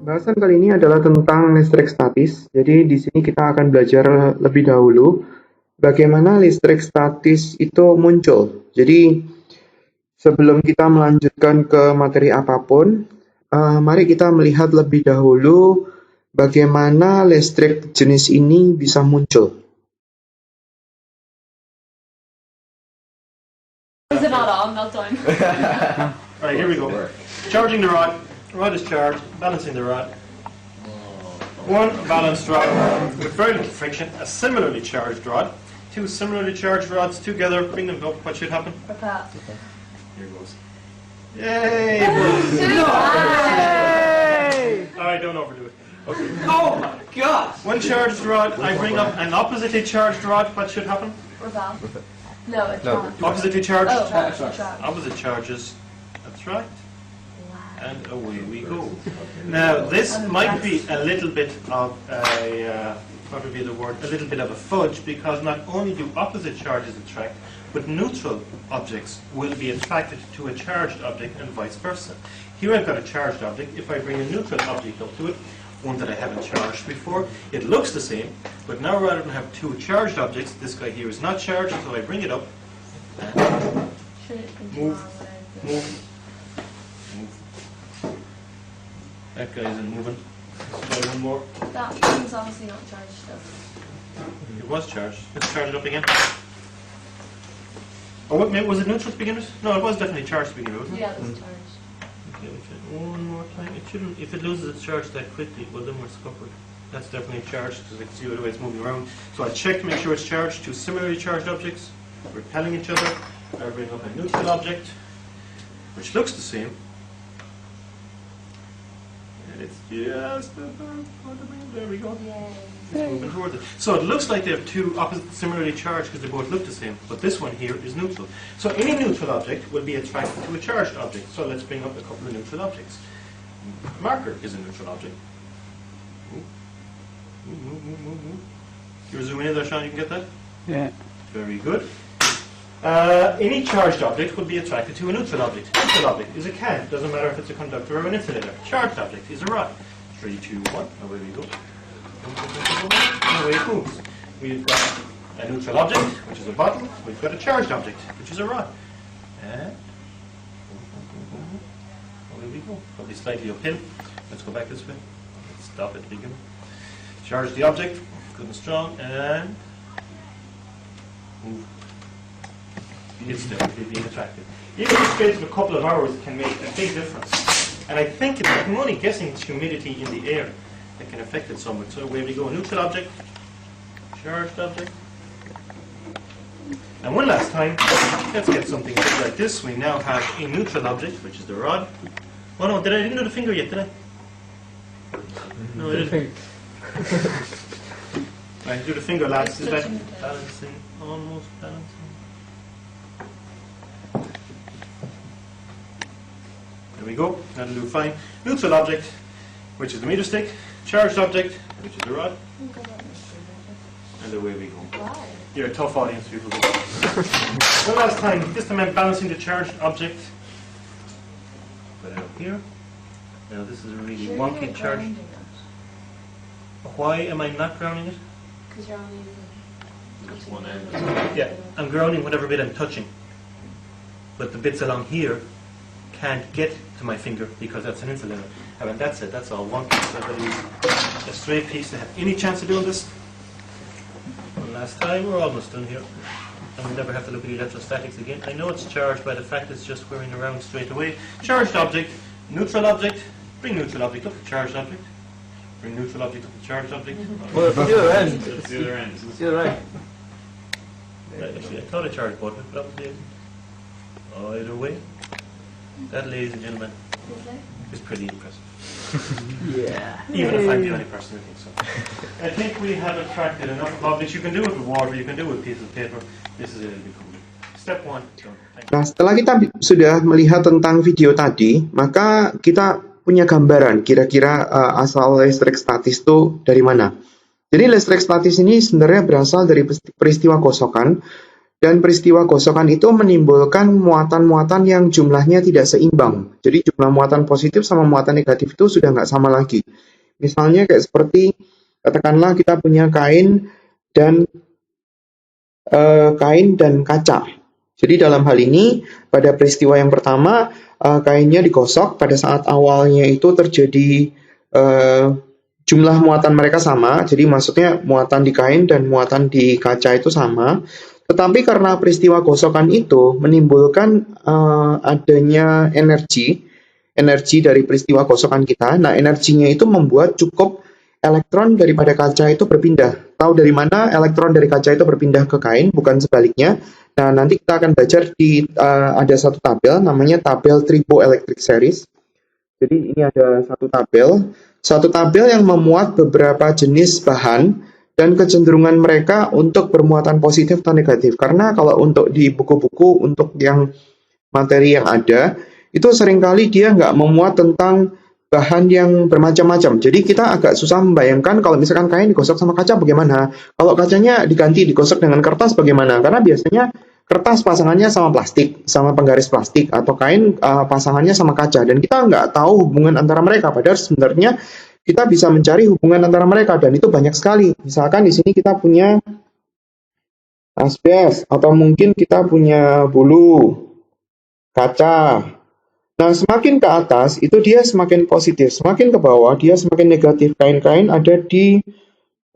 Bahasan kali ini adalah tentang listrik statis. Jadi di sini kita akan belajar lebih dahulu bagaimana listrik statis itu muncul. Jadi sebelum kita melanjutkan ke materi apapun, mari kita melihat lebih dahulu bagaimana listrik jenis ini bisa muncul. Is it not on? Not done. Alright, here we go. Charging the rod. Rod is charged. Balancing the rod. One balanced rod with very little friction. A similarly charged rod. Two similarly charged rods together. Bring them up. What should happen? Repel. Here goes. Yay! Alright, don't overdo it. Okay. Oh my god! One charged rod. I bring up an oppositely charged rod. What should happen? Repel. No, it's not. Oppositely charged. Oh, trap. Opposite charges. That's right. And away we go. Now this might be a little bit of a, what would be the word, a little bit of a fudge, because not only do opposite charges attract, but neutral objects will be attracted to a charged object and vice versa. Here I've got a charged object. If I bring a neutral object up to it, one that I haven't charged before, it looks the same, but now rather than have two charged objects, this guy here is not charged, so I bring it up, move, move, move. That guy isn't moving. Let's try one more. That one's obviously not charged though. It was charged. Let's charge it up again. Oh, what, was it neutral to begin with? No, it was definitely charged to begin with, wasn't it? Yeah, that's charged. Okay, we try one more time. It shouldn't, if it loses its charge that quickly, well then we're scuppered. That's definitely charged, because I can see the way it's moving around. So I check to make sure it's charged. Two similarly charged objects, repelling each other. I bring up a neutral object, which looks the same. And it's just about, there we go. Yay. It's moving towards it. So it looks like they have two opposite similarly charged because they both look the same, but this one here is neutral. So any neutral object will be attracted to a charged object. So let's bring up a couple of neutral objects. Marker is a neutral object. Move. You're zooming in there, Sean, you can get that? Yeah. Very good. Any charged object will be attracted to a neutral object. Neutral object is a can. Doesn't matter if it's a conductor or an insulator. Charged object is a rod. 3, 2, 1. Away we go. And away it moves. We've got a neutral object, which is a bottle. We've got a charged object, which is a rod. And away we go. Probably slightly uphill. Let's go back this way. Let's stop at the beginning. Charge the object, good and strong, and move. It's definitely being attracted. Even the space of a couple of hours can make a big difference. And I think I'm only guessing it's humidity in the air that can affect it somewhat. So away we go, neutral object, charged object. And one last time, let's get something like this. We now have a neutral object, which is the rod. Oh no, I didn't do the finger yet, did I? No, I didn't. Right, do the finger, lads. Is that balancing? Almost balancing. There we go. That'll do fine. Neutral object, which is the meter stick. Charged object, which is the rod. And away we go. Wow. You're a tough audience, people. One last time. This time I'm balancing the charged object. Put it up here. Now this is a really wonky charge. Why am I not grounding it? Because you're only Just one end. Yeah, I'm grounding whatever bit I'm touching. But the bits along here can't get to my finger because that's an insulator. And when that's it, that's all wonky. So I've got to use a straight piece to have any chance of doing this. One last time, we're almost done here. And we'll never have to look at electrostatics again. I know it's charged by the fact it's just whirring around straight away. Charged object, neutral object, bring neutral object up, charged object. Bring neutral object up to charged object. Well, it's the other end. It's the other end. It's the other end. Actually, I thought I charged both, but that was the either way. That, ladies and gentlemen, is pretty impressive. Yeah. Even if I'm the only person who thinks so. I think we have attracted enough objects. You can do it with water, you can do it with pieces of paper. This is a little bit cool. Step 1. Done. Thank you. Nah, setelah kita sudah melihat tentang video tadi, maka kita punya gambaran kira-kira asal listrik statis itu dari mana. Jadi listrik statis ini sebenarnya berasal dari peristiwa kosokan Dan peristiwa gosokan itu menimbulkan muatan-muatan yang jumlahnya tidak seimbang. Jadi jumlah muatan positif sama muatan negatif itu sudah nggak sama lagi. Misalnya kayak seperti, katakanlah kita punya kain dan kaca. Jadi dalam hal ini, pada peristiwa yang pertama, kainnya digosok. Pada saat awalnya itu terjadi jumlah muatan mereka sama. Jadi maksudnya muatan di kain dan muatan di kaca itu sama. Tetapi karena peristiwa gosokan itu menimbulkan adanya energi dari peristiwa gosokan kita. Nah, energinya itu membuat cukup elektron daripada kaca itu berpindah. Tahu dari mana elektron dari kaca itu berpindah ke kain, bukan sebaliknya. Nah, nanti kita akan belajar di ada satu tabel, namanya tabel triboelectric series. Jadi ini ada satu tabel yang memuat beberapa jenis bahan dan kecenderungan mereka untuk bermuatan positif atau negatif. Karena kalau untuk di buku-buku, untuk yang materi yang ada, itu seringkali dia nggak memuat tentang bahan yang bermacam-macam. Jadi kita agak susah membayangkan kalau misalkan kain digosok sama kaca bagaimana. Kalau kacanya diganti digosok dengan kertas bagaimana. Karena biasanya kertas pasangannya sama plastik, sama penggaris plastik, atau kain pasangannya sama kaca. Dan kita nggak tahu hubungan antara mereka. Padahal sebenarnya kita bisa mencari hubungan antara mereka, dan itu banyak sekali. Misalkan di sini kita punya asbes, atau mungkin kita punya bulu, kaca. Nah, semakin ke atas, itu dia semakin positif. Semakin ke bawah, dia semakin negatif. Kain-kain ada di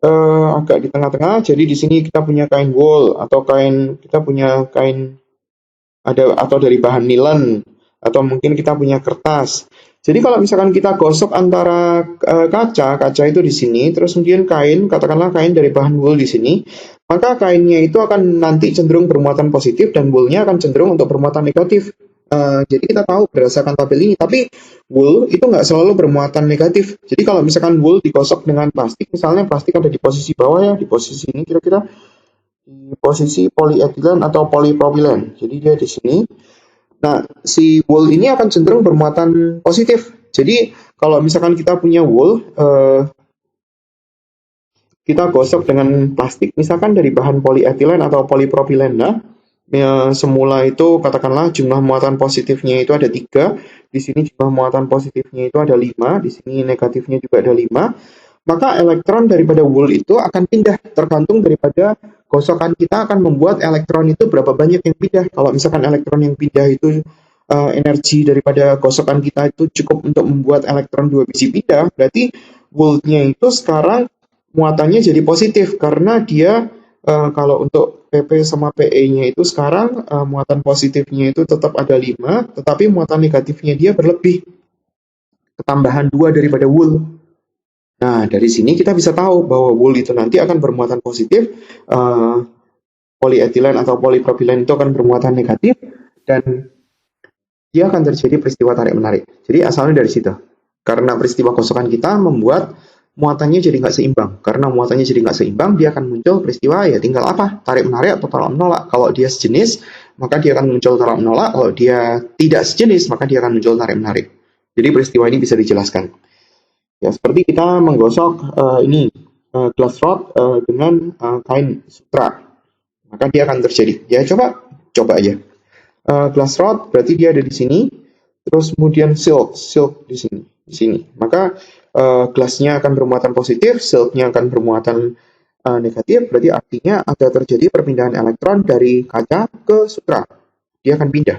agak di tengah-tengah. Jadi di sini kita punya kain wool, atau kita punya kain atau dari bahan nilon, atau mungkin kita punya kertas. Jadi kalau misalkan kita gosok antara kaca itu di sini, terus kemudian kain, katakanlah kain dari bahan wool di sini, maka kainnya itu akan nanti cenderung bermuatan positif dan woolnya akan cenderung untuk bermuatan negatif. Jadi kita tahu berdasarkan tabel ini, tapi wool itu nggak selalu bermuatan negatif. Jadi kalau misalkan wool digosok dengan plastik, misalnya plastik ada di posisi bawah ya, di posisi ini kira-kira di posisi polietilen atau polipropilen. Jadi dia di sini. Nah, si wool ini akan cenderung bermuatan positif. Jadi kalau misalkan kita punya wool, kita gosok dengan plastik, misalkan dari bahan polietilen atau polipropilen. Nah, semula itu katakanlah jumlah muatan positifnya itu ada 3, di sini jumlah muatan positifnya itu ada 5, di sini negatifnya juga ada 5, maka elektron daripada wool itu akan pindah, tergantung daripada gosokan kita akan membuat elektron itu berapa banyak yang pindah. Kalau misalkan elektron yang pindah itu energi daripada gosokan kita itu cukup untuk membuat elektron 2 biji pindah, berarti wool-nya itu sekarang muatannya jadi positif, karena dia kalau untuk PP sama PE-nya itu sekarang muatan positifnya itu tetap ada 5, tetapi muatan negatifnya dia berlebih, ketambahan 2 daripada wool. Nah, dari sini kita bisa tahu bahwa wool itu nanti akan bermuatan positif, polietilen atau polipropilen itu akan bermuatan negatif, dan dia akan terjadi peristiwa tarik-menarik. Jadi asalnya dari situ. Karena peristiwa gosokan kita membuat muatannya jadi nggak seimbang. Karena muatannya jadi nggak seimbang, dia akan muncul peristiwa ya tinggal apa? Tarik-menarik atau tolak-menolak. Kalau dia sejenis, maka dia akan muncul tolak-menolak. Kalau dia tidak sejenis, maka dia akan muncul tarik-menarik. Jadi peristiwa ini bisa dijelaskan. Ya, seperti kita menggosok glass rod dengan kain sutra, maka dia akan terjadi. Ya, coba aja. Glass rod berarti dia ada di sini, terus kemudian silk di sini. Maka glassnya akan bermuatan positif, silknya akan bermuatan negatif. Berarti artinya ada terjadi perpindahan elektron dari kaca ke sutra. Dia akan pindah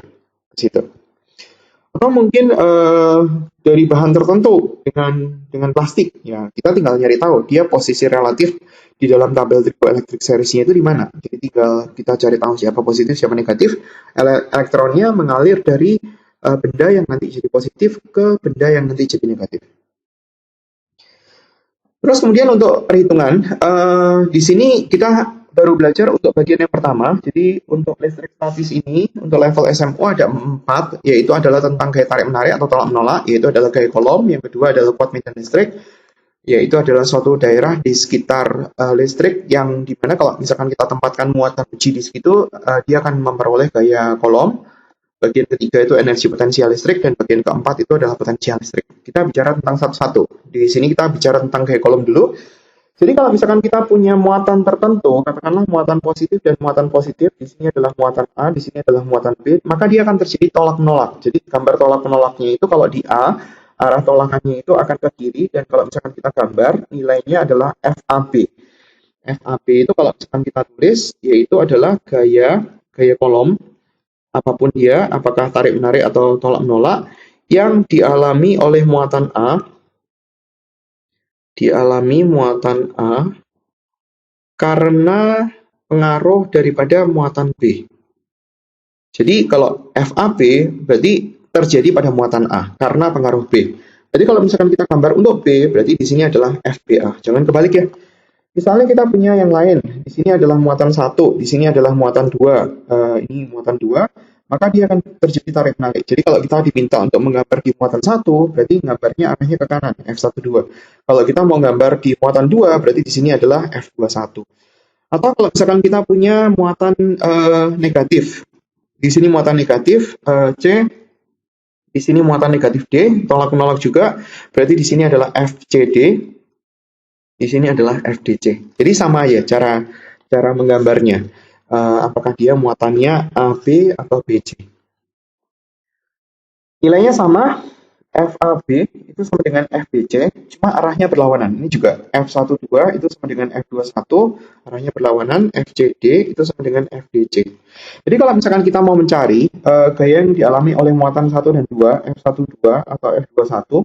ke situ. Atau mungkin dari bahan tertentu dengan plastik, ya kita tinggal nyari tahu dia posisi relatif di dalam tabel triboelectric series-nya itu di mana. Jadi tinggal kita cari tahu siapa positif, siapa negatif. Elektronnya mengalir dari benda yang nanti jadi positif ke benda yang nanti jadi negatif. Terus kemudian untuk perhitungan, di sini kita baru belajar untuk bagian yang pertama. Jadi untuk listrik statis ini, untuk level SMO ada 4, yaitu adalah tentang gaya tarik-menarik atau tolak-menolak, yaitu adalah gaya kolom. Yang kedua adalah kuat medan listrik, yaitu adalah suatu daerah di sekitar listrik yang dimana kalau misalkan kita tempatkan muatan uji di situ, dia akan memperoleh gaya kolom. Bagian ketiga itu energi potensial listrik, dan bagian keempat itu adalah potensial listrik. Kita bicara tentang satu-satu. Di sini kita bicara tentang gaya kolom dulu. Jadi kalau misalkan kita punya muatan tertentu, katakanlah muatan positif dan muatan positif, di sini adalah muatan A, di sini adalah muatan B, maka dia akan terjadi tolak-menolak. Jadi gambar tolak-menolaknya itu kalau di A, arah tolakannya itu akan ke kiri, dan kalau misalkan kita gambar, nilainya adalah FAB. FAB itu kalau misalkan kita tulis, yaitu adalah gaya kolom, apapun dia, apakah tarik-menarik atau tolak-menolak, yang dialami oleh muatan A, karena pengaruh daripada muatan B. Jadi kalau FAB berarti terjadi pada muatan A karena pengaruh B. Jadi kalau misalkan kita gambar untuk B, berarti di sini adalah FBA. Jangan kebalik ya. Misalnya kita punya yang lain. Di sini adalah muatan 1, di sini adalah muatan 2. Ini muatan 2, maka dia akan terjadi tarik-menarik. Jadi kalau kita diminta untuk menggambar di muatan 1, berarti gambarnya arahnya ke kanan, F12. Kalau kita mau gambar di muatan 2, berarti di sini adalah F21. Atau kalau misalkan kita punya muatan negatif, di sini muatan negatif C, di sini muatan negatif D, tolak-menolak juga, berarti di sini adalah FCD, di sini adalah FDC. Jadi sama ya cara menggambarnya. Apakah dia muatannya AB atau BC. Nilainya sama, FAB itu sama dengan FBC, cuma arahnya berlawanan. Ini juga F12 itu sama dengan F21, arahnya berlawanan, FCD itu sama dengan FDC. Jadi kalau misalkan kita mau mencari gaya yang dialami oleh muatan 1 dan 2, F12 atau F21,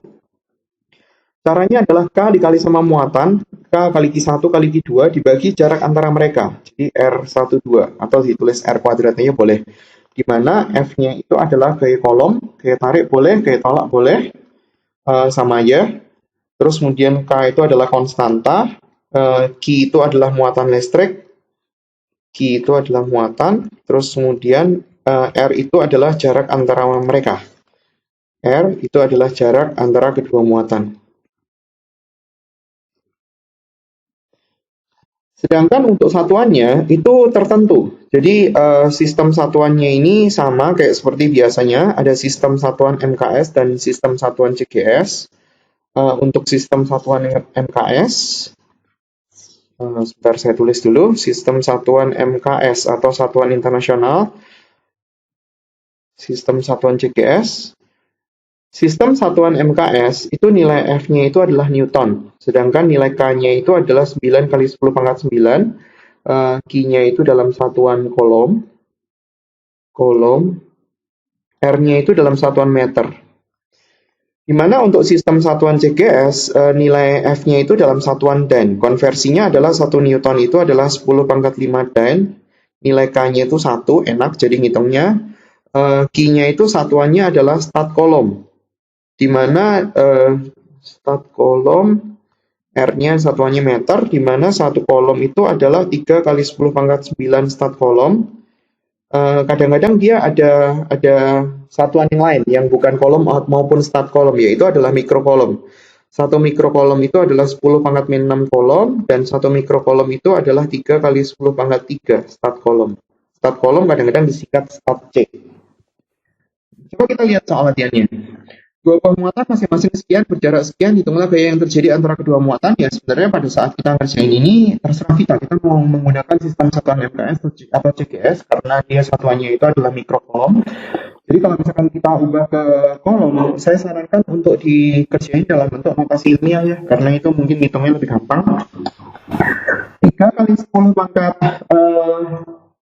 caranya adalah K dikali sama muatan, K kali Q1 kali Q2 dibagi jarak antara mereka. Jadi R12 atau ditulis R kuadratnya boleh. Di mana F-nya itu adalah gaya kolom, gaya tarik boleh, gaya tolak boleh, sama aja. Terus kemudian K itu adalah konstanta, Q itu adalah muatan listrik, Q itu adalah muatan, terus kemudian R itu adalah jarak antara mereka. R itu adalah jarak antara kedua muatan. Sedangkan untuk satuannya itu tertentu. Jadi sistem satuannya ini sama kayak seperti biasanya. Ada sistem satuan MKS dan sistem satuan CGS. Untuk sistem satuan MKS, sebentar saya tulis dulu. Sistem satuan MKS atau satuan internasional. Sistem satuan CGS. Sistem satuan MKS itu nilai F-nya itu adalah Newton, sedangkan nilai K-nya itu adalah 9 kali 10 pangkat 9, Q-nya itu dalam satuan kolom, R-nya itu dalam satuan meter. Dimana untuk sistem satuan CGS, nilai F-nya itu dalam satuan Dan, konversinya adalah 1 Newton itu adalah 10 pangkat 5 Dan, nilai K-nya itu 1, enak jadi ngitungnya, Q-nya itu satuannya adalah stat kolom. Di mana stat kolom R-nya satuannya meter, di mana satu kolom itu adalah 3 kali 10 pangkat 9 stat kolom. Kadang-kadang dia ada satuan yang lain yang bukan kolom maupun stat kolom, yaitu adalah mikrokolom. Satu mikrokolom itu adalah 10 pangkat min 6 kolom, dan satu mikrokolom itu adalah 3 kali 10 pangkat 3 stat kolom. Stat kolom kadang-kadang disingkat stat C. Coba kita lihat soal latihannya. Dua buah muatan masing-masing sekian, berjarak sekian, hitunglah gaya yang terjadi antara kedua muatan. Ya sebenarnya pada saat kita ngerjain ini, terserah kita mau menggunakan sistem satuan MKS atau CGS, karena dia satuannya itu adalah mikrokolom. Jadi kalau misalkan kita ubah ke kolom, saya sarankan untuk dikerjain dalam bentuk notasi ilmiah ya, karena itu mungkin hitungnya lebih gampang. 3 kali 10 pangkat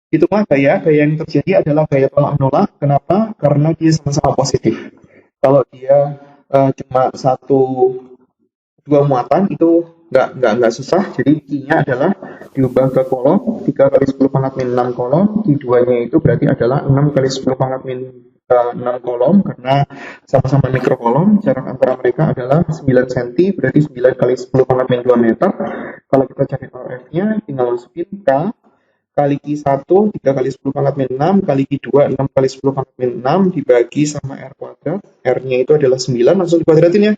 hitunglah gaya yang terjadi adalah gaya tolak menolak. Kenapa? Karena dia sama-sama positif. Kalau dia cuma dua muatan itu nggak susah. Jadi Q-nya adalah diubah ke kolom 3 kali 10 pangkat min 6 kolom. Q2-nya itu berarti adalah 6 kali 10 pangkat min 6 kolom karena sama-sama mikrokolom. Jarak antara mereka adalah 9 cm, berarti 9 kali 10 pangkat min 2 meter. Kalau kita cari RF-nya tinggal masukin K kali Q1 3 kali 10 pangkat min 6 kali Q2 6 kali 10 pangkat min 6 dibagi sama R kuadrat. R-nya itu adalah 9, langsung dikuadratin ya.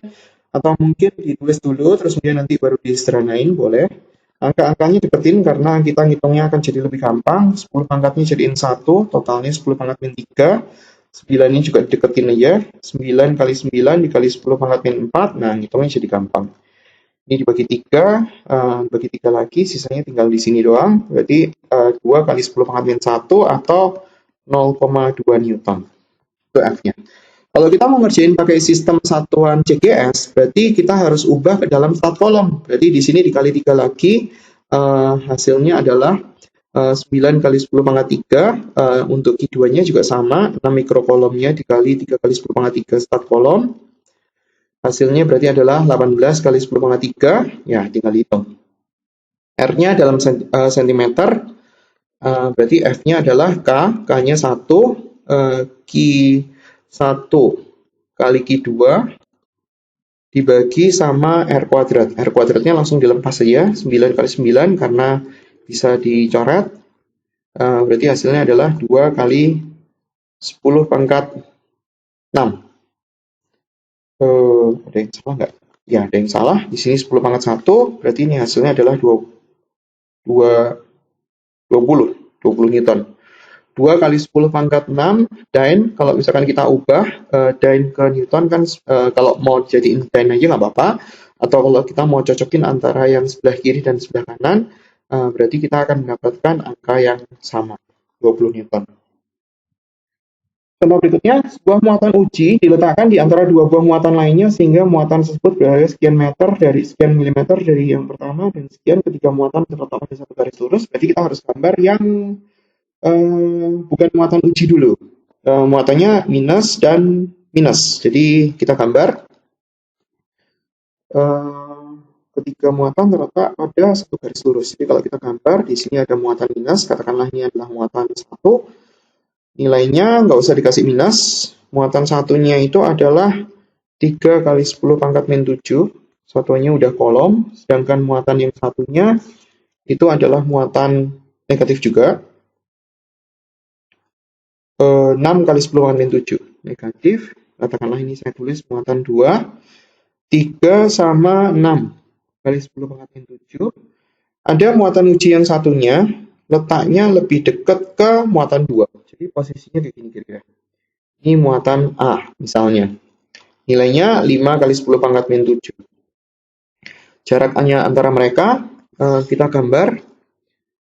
Atau mungkin ditulis dulu terus kemudian nanti baru disederhanain, boleh. Angka-angkanya deketin karena kita ngitungnya akan jadi lebih gampang. 10 pangkatnya jadiin 1, totalnya 10 pangkat min 3. 9-nya juga deketin aja. 9 kali 9 dikali 10 pangkat min 4. Nah, ngitungnya jadi gampang. Ini dibagi 3, bagi 3 lagi, sisanya tinggal di sini doang. Berarti 2 kali 10 pangkat min 1 atau 0,2 Newton. Itu F-nya. Kalau kita mau ngerjain pakai sistem satuan CGS, berarti kita harus ubah ke dalam stat kolom. Berarti di sini dikali 3 lagi, hasilnya adalah 9 kali 10 pangkat 3, untuk Q2-nya juga sama, 6 mikrokolomnya dikali 3 kali 10 pangkat 3 stat kolom. Hasilnya berarti adalah 18 kali 10 pangkat 3, ya tinggal hitung. R-nya dalam sentimeter, berarti F-nya adalah K, K-nya 1, Q1 kali Q2 dibagi sama R kuadrat. R kuadratnya langsung dilepas saja, 9 kali 9 karena bisa dicoret. Berarti hasilnya adalah 2 kali 10 pangkat 6. Ada yang salah nggak? Ya, ada yang salah. Di sini 10 pangkat 1, berarti ini hasilnya adalah 20 Newton. 2 kali 10 pangkat 6, Dine, kalau misalkan kita ubah Dine ke Newton kan, kalau mau jadiin Dine aja nggak apa-apa, atau kalau kita mau cocokin antara yang sebelah kiri dan sebelah kanan, berarti kita akan mendapatkan angka yang sama, 20 Newton. Contoh berikutnya, sebuah muatan uji diletakkan di antara dua buah muatan lainnya sehingga muatan tersebut berada sekian meter dari sekian milimeter dari yang pertama dan sekian ketika muatan terletak pada satu garis lurus. Berarti kita harus gambar yang bukan muatan uji dulu. Muatannya minus dan minus. Jadi kita gambar ketika muatan terletak pada satu garis lurus. Jadi kalau kita gambar di sini ada muatan minus, katakanlah ini adalah muatan 1. Nilainya nggak usah dikasih minus, muatan satunya itu adalah 3 kali 10 pangkat min 7, satuannya udah kolom, sedangkan muatan yang satunya itu adalah muatan negatif juga, 6 kali 10 pangkat min 7, negatif, katakanlah ini saya tulis muatan 2, 3 sama 6 kali 10 pangkat min 7, ada muatan uji yang satunya, letaknya lebih dekat ke muatan 2. Jadi posisinya kayak gini kira-kira. Ini muatan A misalnya. Nilainya 5 kali 10 pangkat min 7. Jaraknya antara mereka, kita gambar.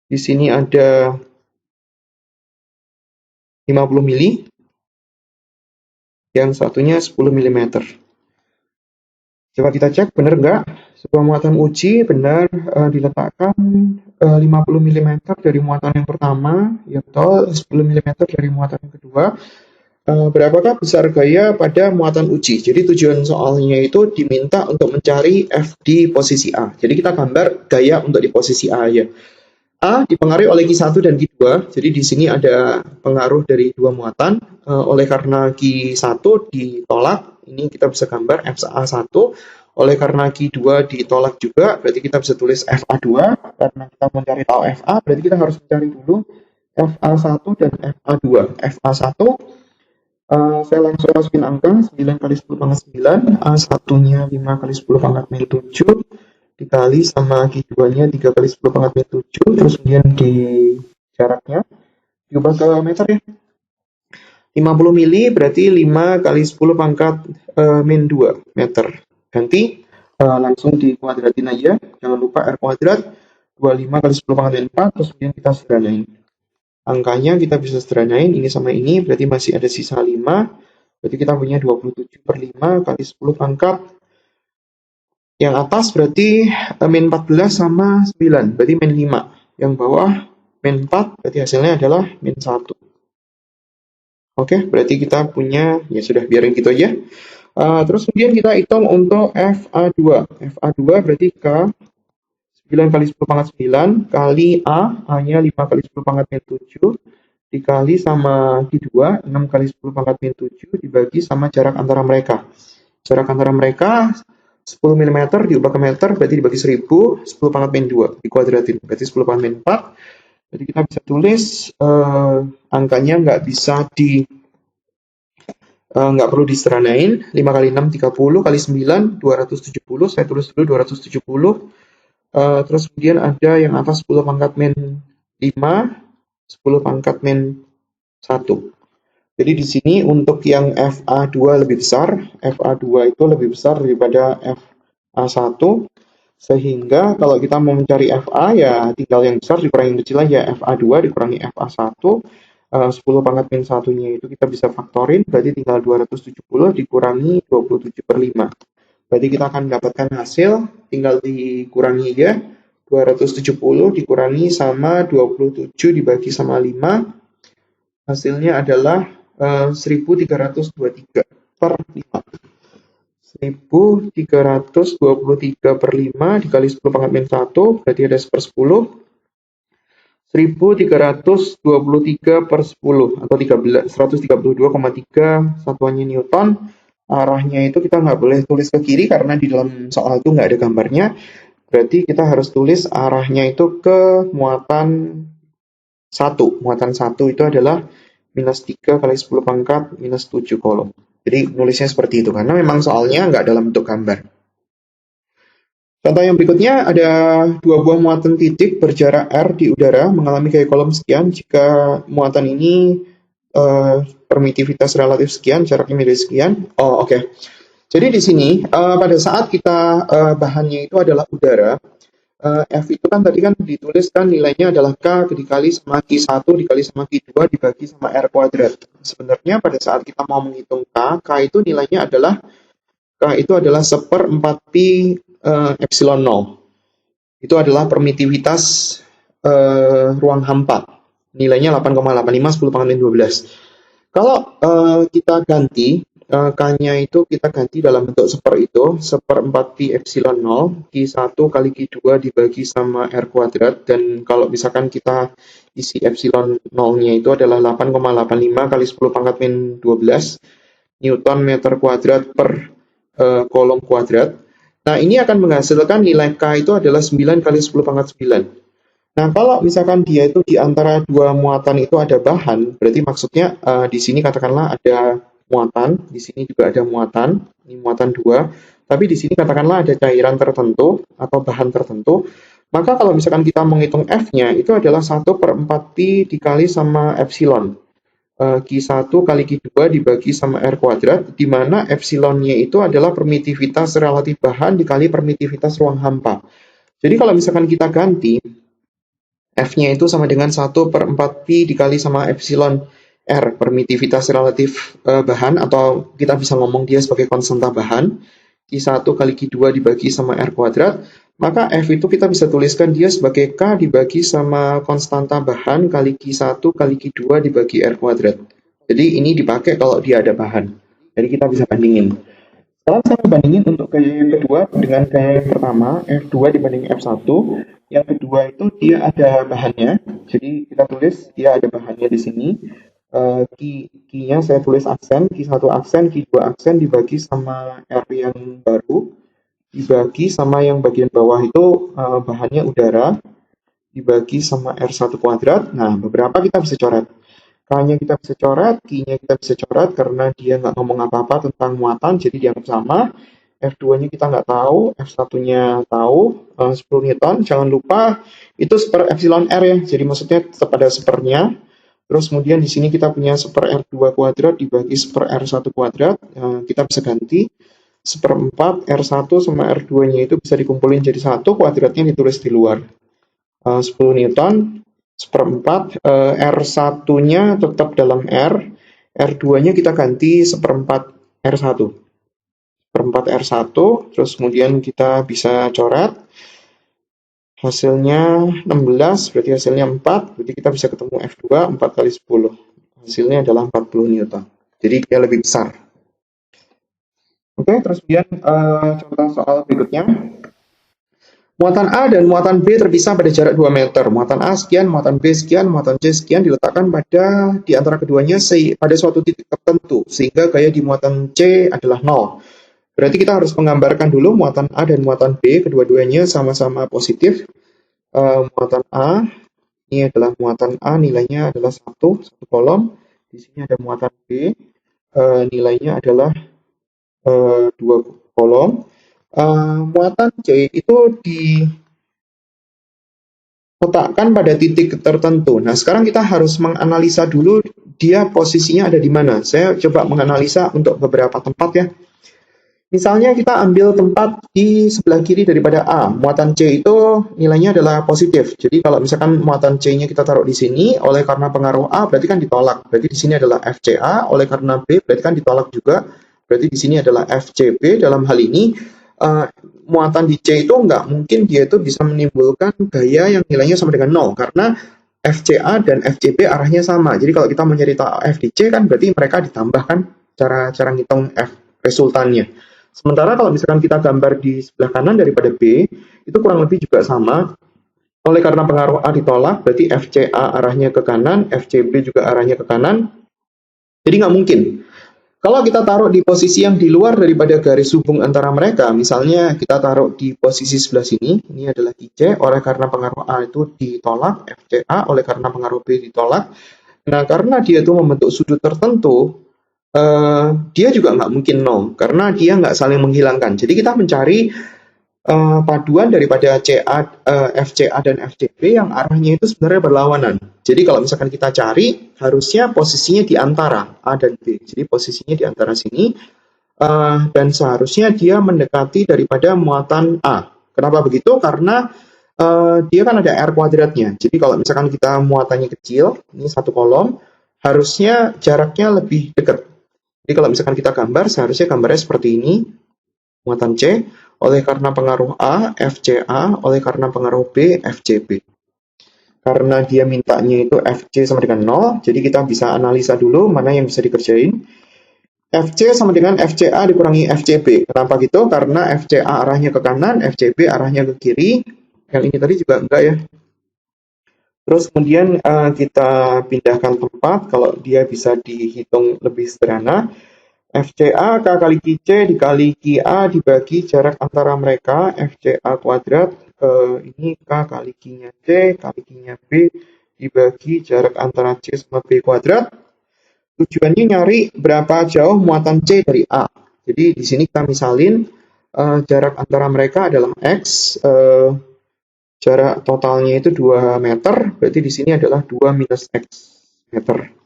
Di sini ada 50 mili. Yang satunya 10 mm. Coba kita cek benar nggak? Sebuah muatan uji benar diletakkan 50 mm dari muatan yang pertama, atau 10 mm dari muatan yang kedua. Berapakah besar gaya pada muatan uji? Jadi tujuan soalnya itu diminta untuk mencari F di posisi A. Jadi kita gambar gaya untuk di posisi A ya. A dipengaruhi oleh Q1 dan Q2. Jadi di sini ada pengaruh dari dua muatan. Oleh karena Q1 ditolak, ini kita bisa gambar FA1. Oleh karena Q2 ditolak juga, berarti kita bisa tulis FA2. Karena kita mencari tahu FA, berarti kita harus mencari dulu FA1 dan FA2. FA1, saya langsung masukin angka, 9 kali 10 pangkat 9, A1-nya 5 kali 10 pangkat min 7, dikali sama Q2-nya 3 kali 10 pangkat min 7, terus kemudian di jaraknya, diubah ke meter ya. 50 mili berarti 5 kali 10 pangkat min 2 meter. Ganti, langsung dikuadratin aja. Jangan lupa R kuadrat, 25 kali 10 pangkat min 4, terus kemudian kita sederhanain. Angkanya kita bisa sederhanain, ini sama ini, berarti masih ada sisa 5. Berarti kita punya 27 per 5 kali 10 pangkat. Yang atas berarti min 14 sama 9, berarti min 5. Yang bawah min 4, berarti hasilnya adalah min 1. Oke, berarti kita punya, ya sudah biarin gitu aja. Terus kemudian kita hitung untuk FA2. FA2 berarti K 9 kali 10 pangkat 9 kali A-nya 5 kali 10 pangkat min 7 dikali sama Q2 6 kali 10 pangkat min 7 dibagi sama jarak antara mereka. Jarak antara mereka 10 mm diubah ke meter berarti dibagi 1000, 10 pangkat min 2 dikuadratin berarti 10 pangkat min 4. Jadi kita bisa tulis angkanya nggak perlu disederhanain. 5 kali 6 30 kali 9 270. Saya tulis dulu 270. Terus kemudian ada yang atas 10 pangkat min 5, 10 pangkat min 1. Jadi di sini untuk yang FA2 lebih besar, FA2 itu lebih besar daripada FA1. Sehingga kalau kita mau mencari FA ya tinggal yang besar dikurangi yang kecil aja. FA2 dikurangi FA1. 10 pangkat min 1-nya itu kita bisa faktorin, berarti tinggal 270 dikurangi 27/5. Berarti kita akan mendapatkan hasil, tinggal dikurangi aja. 270 dikurangi sama 27 dibagi sama 5. Hasilnya adalah 1323 per 5. 1323 per 5 dikali 10 pangkat min 1, berarti ada 1/10. 1323 per 10 atau 132,3 satuannya Newton. Arahnya itu kita nggak boleh tulis ke kiri karena di dalam soal itu nggak ada gambarnya. Berarti kita harus tulis arahnya itu ke muatan 1. Muatan 1 itu adalah -3 kali 10 pangkat minus 7 kolom. Jadi nulisnya seperti itu karena memang soalnya nggak dalam bentuk gambar. Contoh yang berikutnya ada dua buah muatan titik berjarak R di udara mengalami gaya kolom sekian jika muatan ini permitivitas relatif sekian, jaraknya menjadi sekian. Oke. Jadi di sini pada saat kita bahannya itu adalah udara, F itu kan tadi kan ditulis kan nilainya adalah K dikali sama Q1 dikali sama Q2 dibagi sama R kuadrat. Sebenarnya pada saat kita mau menghitung K itu nilainya adalah K itu adalah 1/4pi epsilon 0. Itu adalah permitivitas ruang hampa. Nilainya 8,85 10 pangkat min 12. Kalau kita ganti K-nya itu kita ganti dalam bentuk itu, 1/4pi epsilon 0, Q1 kali Q2 dibagi sama R kuadrat, dan kalau misalkan kita isi epsilon 0-nya itu adalah 8,85 kali 10 pangkat min 12 Newton meter kuadrat per kolom kuadrat. Nah, ini akan menghasilkan nilai K itu adalah 9 kali 10 pangkat 9. Nah, kalau misalkan dia itu di antara dua muatan itu ada bahan, berarti maksudnya di sini katakanlah ada muatan, di sini juga ada muatan, ini muatan 2, tapi di sini katakanlah ada cairan tertentu atau bahan tertentu, maka kalau misalkan kita menghitung F-nya, itu adalah 1/4pi dikali sama epsilon. Q1 kali Q2 dibagi sama R kuadrat, di mana epsilonnya itu adalah permitivitas relatif bahan dikali permitivitas ruang hampa. Jadi kalau misalkan kita ganti, F-nya itu sama dengan 1/4pi dikali sama epsilon R, permitivitas relatif bahan, atau kita bisa ngomong dia sebagai konstanta bahan, Q1 kali Q2 dibagi sama R kuadrat, maka F itu kita bisa tuliskan dia sebagai K dibagi sama konstanta bahan kali Q1 kali Q2 dibagi R kuadrat. Jadi ini dipakai kalau dia ada bahan. Jadi kita bisa bandingin. Sekarang saya bandingin untuk gaya yang kedua dengan gaya yang pertama, F2 dibanding F1. Yang kedua itu dia ada bahannya. Jadi kita tulis dia ada bahannya di sini. Q-nya saya tulis aksen, Q1 aksen, Q2 aksen dibagi sama R yang baru, dibagi sama yang bagian bawah itu bahannya udara, dibagi sama R1 kuadrat. Nah, beberapa kita bisa coret. K-nya kita bisa coret, Q-nya kita bisa coret karena dia nggak ngomong apa-apa tentang muatan, jadi dianggap sama. F2-nya kita nggak tahu, F1-nya tahu, 10 Newton. Jangan lupa, itu seper epsilon R ya, jadi maksudnya tetap ada sepernya. Terus kemudian di sini kita punya 1/R2 kuadrat dibagi 1/R1 kuadrat. Kita bisa ganti 1/4 R1 sama R2-nya itu bisa dikumpulin jadi 1, kuadratnya ditulis di luar. 10 Newton, 1/4, R1-nya tetap dalam R, R2-nya kita ganti 1/4 R1. 1/4 R1, terus kemudian kita bisa coret. Hasilnya 16, berarti hasilnya 4, berarti kita bisa ketemu F2, 4 kali 10. Hasilnya adalah 40 Newton. Jadi dia lebih besar. Oke, terus kemudian contoh soal berikutnya. Muatan A dan muatan B terpisah pada jarak 2 meter. Muatan A sekian, muatan B sekian, muatan C sekian diletakkan di antara keduanya pada suatu titik tertentu, sehingga gaya di muatan C adalah 0. Berarti kita harus menggambarkan dulu muatan A dan muatan B, kedua-duanya sama-sama positif. Muatan A, ini adalah muatan A, nilainya adalah 1 kolom. Di sini ada muatan B, nilainya adalah 2 kolom. Muatan C itu diletakkan pada titik tertentu. Nah, sekarang kita harus menganalisa dulu dia posisinya ada di mana. Saya coba menganalisa untuk beberapa tempat ya. Misalnya kita ambil tempat di sebelah kiri daripada A, muatan C itu nilainya adalah positif. Jadi kalau misalkan muatan C-nya kita taruh di sini, oleh karena pengaruh A berarti kan ditolak. Berarti di sini adalah FCA, oleh karena B berarti kan ditolak juga. Berarti di sini adalah FCB. Dalam hal ini muatan di C itu nggak mungkin dia itu bisa menimbulkan gaya yang nilainya sama dengan 0 karena FCA dan FCB arahnya sama. Jadi kalau kita mau nyari F di C kan berarti mereka ditambahkan cara ngitung F resultannya. Sementara kalau misalkan kita gambar di sebelah kanan daripada B, itu kurang lebih juga sama. Oleh karena pengaruh A ditolak, berarti FCA arahnya ke kanan, FCB juga arahnya ke kanan. Jadi nggak mungkin. Kalau kita taruh di posisi yang di luar daripada garis hubung antara mereka, misalnya kita taruh di posisi sebelah sini, ini adalah IC, oleh karena pengaruh A itu ditolak, FCA, oleh karena pengaruh B ditolak. Nah, karena dia itu membentuk sudut tertentu, dia juga nggak mungkin 0, karena dia nggak saling menghilangkan. Jadi kita mencari paduan daripada FCA dan FCB yang arahnya itu sebenarnya berlawanan. Jadi kalau misalkan kita cari, harusnya posisinya di antara A dan B. Jadi posisinya di antara sini, dan seharusnya dia mendekati daripada muatan A. Kenapa begitu? Karena dia kan ada R kuadratnya. Jadi kalau misalkan kita muatannya kecil, ini satu kolom, harusnya jaraknya lebih dekat. Jadi kalau misalkan kita gambar, seharusnya gambarnya seperti ini, muatan C, oleh karena pengaruh A, FCA, oleh karena pengaruh B, FCB. Karena dia mintanya itu FC sama dengan 0, jadi kita bisa analisa dulu mana yang bisa dikerjain. FC sama dengan FCA dikurangi FCB. Kenapa gitu? Karena FCA arahnya ke kanan, FCB arahnya ke kiri. Yang ini tadi juga enggak ya. Terus kemudian kita pindahkan tempat, kalau dia bisa dihitung lebih sederhana. FCA K kali QC dikali QA dibagi jarak antara mereka, FCA kuadrat, ini K kali Q-nya C kali Q-nya B dibagi jarak antara C sama B kuadrat. Tujuannya nyari berapa jauh muatan C dari A. Jadi di sini kita misalin jarak antara mereka adalah X, jarak totalnya itu 2 meter, berarti di sini adalah 2 minus X meter.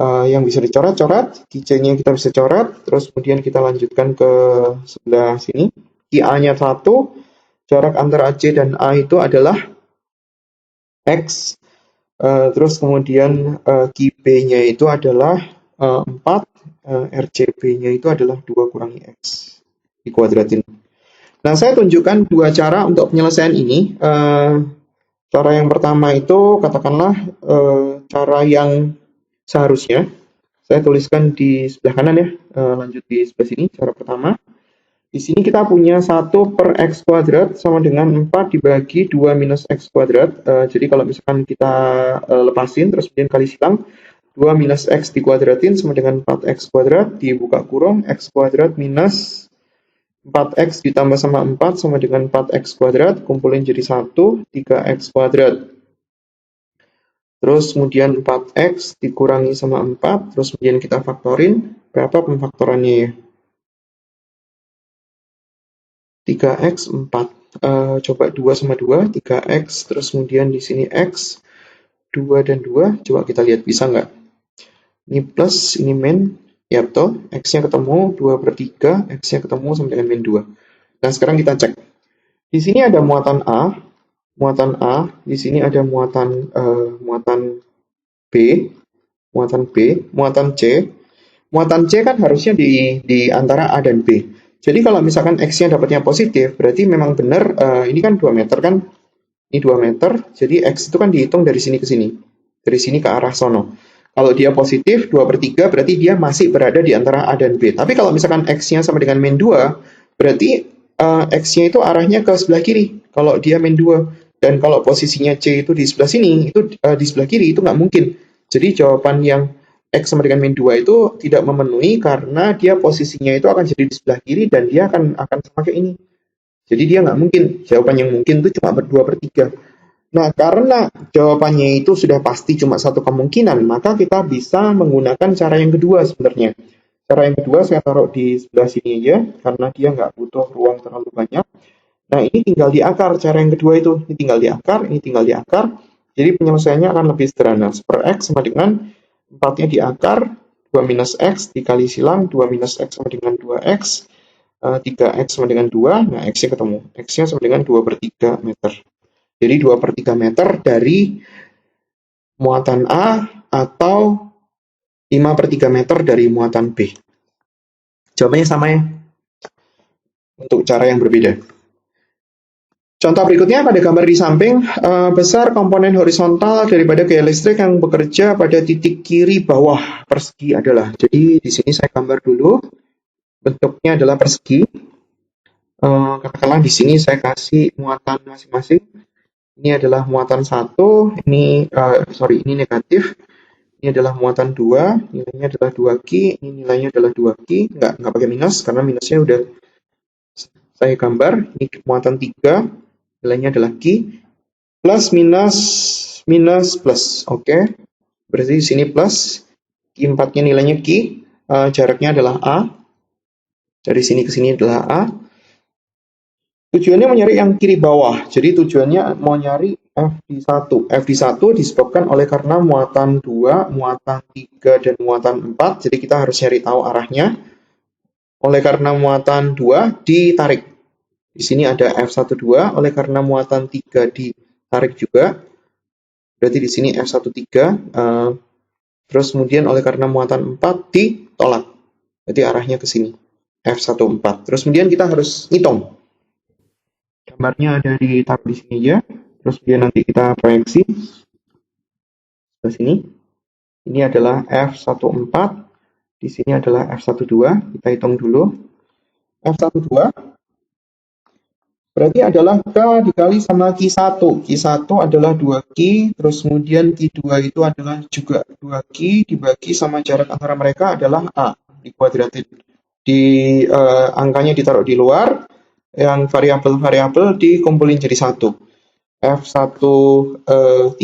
Yang bisa dicoret-coret, QC-nya kita bisa coret, terus kemudian kita lanjutkan ke sebelah sini. QA-nya 1, jarak antara C dan A itu adalah X, terus kemudian QB-nya itu adalah 4, RCB-nya itu adalah 2 kurangi X, dikuadratin. Nah, saya tunjukkan dua cara untuk penyelesaian ini. Cara yang pertama itu, katakanlah cara yang seharusnya, saya tuliskan di sebelah kanan ya, lanjut di sebelah sini, cara pertama. Di sini kita punya 1 per X kuadrat sama dengan 4 dibagi 2 minus X kuadrat. Jadi kalau misalkan kita lepasin, terus kemudian kali silang, 2 minus X dikuadratin sama dengan 4X kuadrat, dibuka kurung, X kuadrat minus 4X ditambah sama 4 sama dengan 4X kuadrat, kumpulin jadi 1, 3X kuadrat. Terus kemudian 4X dikurangi sama 4, terus kemudian kita faktorin. Berapa pemfaktorannya ya? 3X, 4. Coba 2 sama 2, 3X, terus kemudian di sini X, 2 dan 2. Coba kita lihat bisa nggak? Ini plus, ini min. Ya betul, X-nya ketemu, 2 per 3, X-nya ketemu sama dengan min 2. Nah sekarang kita cek. Di sini ada muatan A, di sini ada muatan B, muatan C. Muatan C kan harusnya di antara A dan B. Jadi kalau misalkan X-nya dapatnya positif, berarti memang benar, ini kan 2 meter kan, ini 2 meter, jadi X itu kan dihitung dari sini ke sini, dari sini ke arah sono. Kalau dia positif, 2 per 3, berarti dia masih berada di antara A dan B. Tapi kalau misalkan X-nya sama dengan min 2, berarti X-nya itu arahnya ke sebelah kiri, kalau dia min 2. Dan kalau posisinya C itu di sebelah sini, itu di sebelah kiri, itu nggak mungkin. Jadi jawaban yang X sama dengan min 2 itu tidak memenuhi karena dia posisinya itu akan jadi di sebelah kiri dan dia akan sama kayak ini. Jadi dia nggak mungkin. Jawaban yang mungkin itu cuma 2 per 3. Nah, karena jawabannya itu sudah pasti cuma satu kemungkinan, maka kita bisa menggunakan cara yang kedua sebenarnya. Cara yang kedua saya taruh di sebelah sini aja, karena dia nggak butuh ruang terlalu banyak. Nah, ini tinggal di akar, cara yang kedua itu. Ini tinggal di akar, ini tinggal di akar. Jadi penyelesaiannya akan lebih sederhana. 1 per X sama dengan 4-nya di akar, 2 minus X dikali silang, 2 minus X sama dengan 2X. 3x sama dengan 2, nah x-nya ketemu. X-nya sama dengan 2/3 meter. Jadi 2/3 meter dari muatan A atau 5/3 meter dari muatan B. Jawabannya sama ya, untuk cara yang berbeda. Contoh berikutnya pada gambar di samping, besar komponen horizontal daripada gaya listrik yang bekerja pada titik kiri bawah persegi adalah. Jadi di sini saya gambar dulu, bentuknya adalah persegi. Katakanlah di sini saya kasih muatan masing-masing. Ini adalah muatan 1, ini negatif. Ini adalah muatan 2, nilainya adalah 2Q, ini nilainya adalah 2Q, nggak pakai minus, karena minusnya udah saya gambar. Ini muatan 3, nilainya adalah Q, plus minus plus, oke. Berarti di sini plus, Q4-nya nilainya Q, jaraknya adalah A, dari sini ke sini adalah A. Tujuannya mencari yang kiri bawah, jadi tujuannya mau nyari FD1. FD1 disebabkan oleh karena muatan 2, muatan 3, dan muatan 4, jadi kita harus nyari tahu arahnya. Oleh karena muatan 2 ditarik. Di sini ada F12, oleh karena muatan 3 ditarik juga. Berarti di sini F13, terus kemudian oleh karena muatan 4 ditolak. Berarti arahnya ke sini, F14. Terus kemudian kita harus ngitung. Gambarnya ada ditaruh di sini aja. Terus kemudian nanti kita proyeksi ke sini. Ini adalah F14. Di sini adalah F12. Kita hitung dulu. F12 berarti adalah K dikali sama Q1. Q1 adalah 2Q, terus kemudian Q2 itu adalah juga 2Q, dibagi sama jarak antara mereka adalah A, dikuadratin. Angkanya ditaruh di luar, yang variabel-variabel dikumpulin jadi satu. F13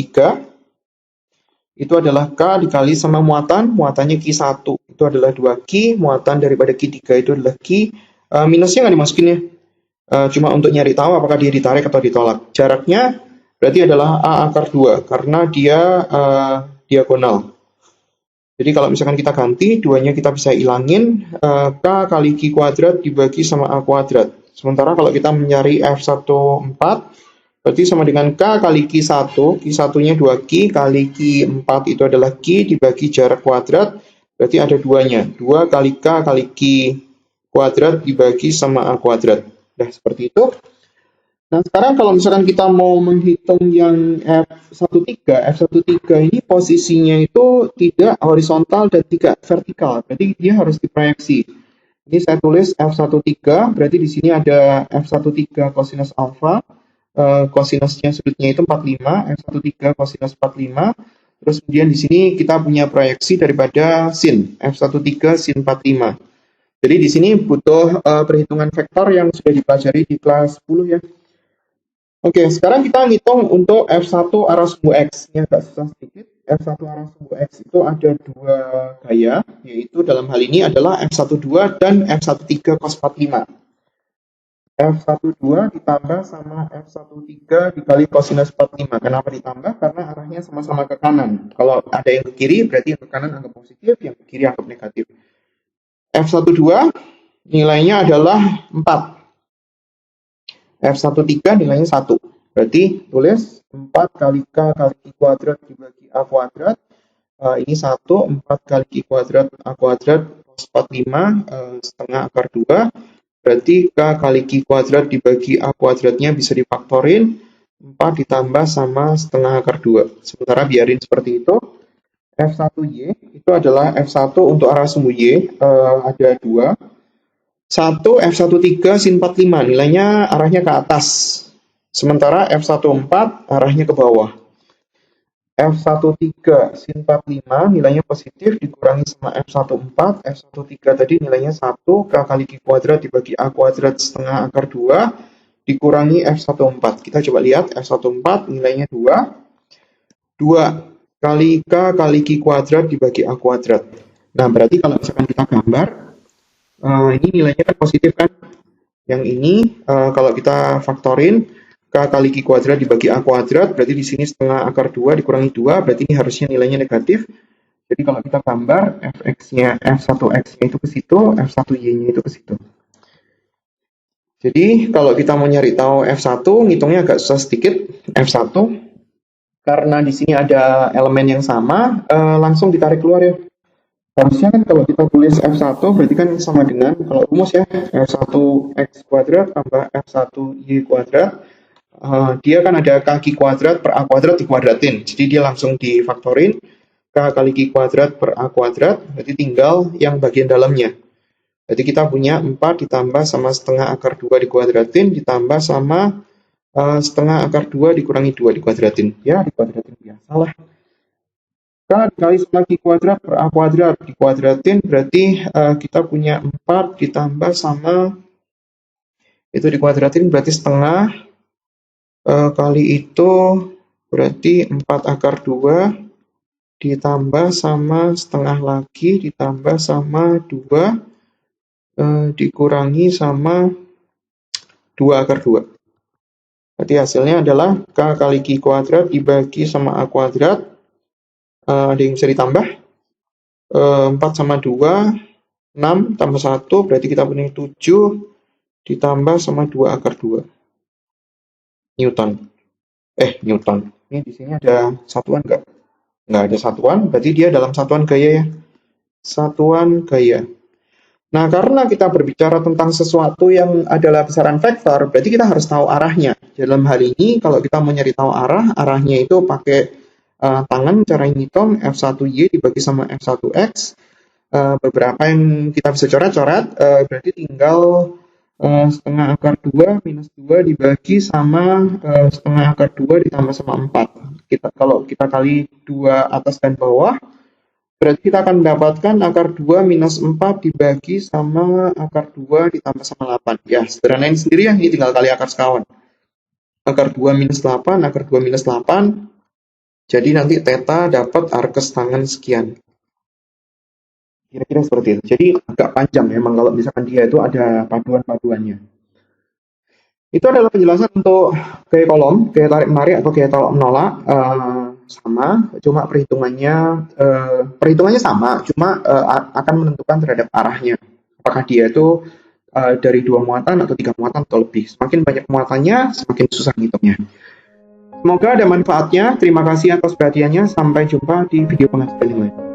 itu adalah K dikali sama muatannya Q1 itu adalah 2Q, muatan daripada Q3 itu adalah Q, minusnya nggak dimasukin ya, cuma untuk nyari tahu apakah dia ditarik atau ditolak. Jaraknya berarti adalah A akar 2 karena dia diagonal. Jadi kalau misalkan kita ganti, 2-nya kita bisa ilangin, K kali Q kuadrat dibagi sama A kuadrat. Sementara kalau kita mencari F14, berarti sama dengan K kali Q1, Q1-nya 2Q, kali Q4 itu adalah Q, dibagi jarak kuadrat, berarti ada 2-nya. 2 kali K kali Q kuadrat dibagi sama A kuadrat. Nah, seperti itu. Nah, sekarang kalau misalkan kita mau menghitung yang F13 ini posisinya itu tidak horizontal dan tidak vertikal, berarti dia harus diproyeksi. Ini saya tulis F13, berarti di sini ada F13 kosinus alfa, kosinusnya sudutnya itu 45, F13 kosinus 45, terus kemudian di sini kita punya proyeksi daripada sin, F13 sin 45. Jadi di sini butuh perhitungan vektor yang sudah dipelajari di kelas 10 ya. Oke, sekarang kita ngitung untuk F1 arah sumbu X. Ini agak susah sedikit. F1 arah sumbu X itu ada dua gaya, yaitu dalam hal ini adalah F12 dan F13 cos 45. F12 ditambah sama F13 dikali kosinus 45. Kenapa ditambah? Karena arahnya sama-sama ke kanan. Kalau ada yang ke kiri, berarti yang ke kanan anggap positif, yang ke kiri anggap negatif. F12 nilainya adalah 4. F13 nilainya 1. Berarti tulis 4 kali K kali Q kuadrat dibagi A kuadrat. Ini 1, 4 kali Q kuadrat A kuadrat cos 45 setengah akar 2. Berarti K kali Q kuadrat dibagi A kuadratnya bisa difaktorin. 4 ditambah sama setengah akar 2. Sementara biarin seperti itu. F1Y itu adalah F1 untuk arah sumbu Y. Ada 2. 1 F13 sin 45 nilainya arahnya ke atas. Sementara F14 arahnya ke bawah. F13 sin 45 nilainya positif dikurangi sama F14. F13 tadi nilainya 1 K kali Q kuadrat dibagi A kuadrat setengah akar 2 dikurangi F14. Kita coba lihat F14 nilainya 2. 2 kali K kali Q kuadrat dibagi A kuadrat. Nah, berarti kalau misalkan kita gambar, ini nilainya kan positif kan? Yang ini kalau kita faktorin K kali Q kuadrat dibagi A kuadrat, berarti di sini setengah akar 2 dikurangi 2, berarti ini harusnya nilainya negatif. Jadi kalau kita gambar F1X-nya itu ke situ, F1Y-nya itu ke situ. Jadi kalau kita mau nyari tahu F1, ngitungnya agak susah sedikit. F1, karena di sini ada elemen yang sama, langsung ditarik keluar ya. Harusnya kan kalau kita tulis F1 berarti kan sama dengan, kalau rumus ya, F1x kuadrat tambah F1y kuadrat. Dia kan ada kaki kuadrat per A kuadrat dikuadratin. Jadi dia langsung difaktorin. K kali Q kuadrat per A kuadrat, berarti tinggal yang bagian dalamnya. Berarti kita punya 4 ditambah sama setengah akar 2 dikuadratin, ditambah sama setengah akar 2 dikurangi 2 dikuadratin. Ya, dikuadratin biasalah. K dikali sama Q kuadrat per A kuadrat dikuadratin, berarti kita punya 4 ditambah sama, itu dikuadratin berarti setengah, kali itu berarti 4 akar 2 ditambah sama setengah lagi ditambah sama 2 dikurangi sama 2 akar 2. Berarti hasilnya adalah K kali Q kuadrat dibagi sama A kuadrat. Ada yang bisa ditambah. 4 sama 2, 6 tambah 1, berarti kita punya 7 ditambah sama 2 akar 2. Newton. Newton. Ini di sini ada satuan nggak? Nggak ada satuan, berarti dia dalam satuan gaya ya. Satuan gaya. Nah, karena kita berbicara tentang sesuatu yang adalah besaran vektor, berarti kita harus tahu arahnya. Dalam hal ini, kalau kita mau nyari tahu arahnya itu pakai tangan, cara ngitung F1Y dibagi sama F1X. Beberapa yang kita bisa coret-coret, berarti tinggal setengah akar 2 minus 2 dibagi sama setengah akar 2 ditambah sama 4. Kalau kita kali 2 atas dan bawah, berarti kita akan mendapatkan akar 2 minus 4 dibagi sama akar 2 ditambah sama 8. Ya, sederhanain sendiri ya, ini tinggal kali akar sekawan. Akar 2 minus 8, akar 2 minus 8. Jadi nanti theta dapat arkes tangan sekian. Kira-kira seperti itu. Jadi agak panjang memang kalau misalkan dia itu ada paduan-paduannya. Itu adalah penjelasan untuk gaya kolom, gaya tarik-menarik atau gaya tolak menolak. Sama, cuma perhitungannya sama, cuma akan menentukan terhadap arahnya. Apakah dia itu dari 2 muatan atau 3 muatan atau lebih. Semakin banyak muatannya, semakin susah ngitungnya. Semoga ada manfaatnya. Terima kasih atas perhatiannya. Sampai jumpa di video pengajaran yang lain.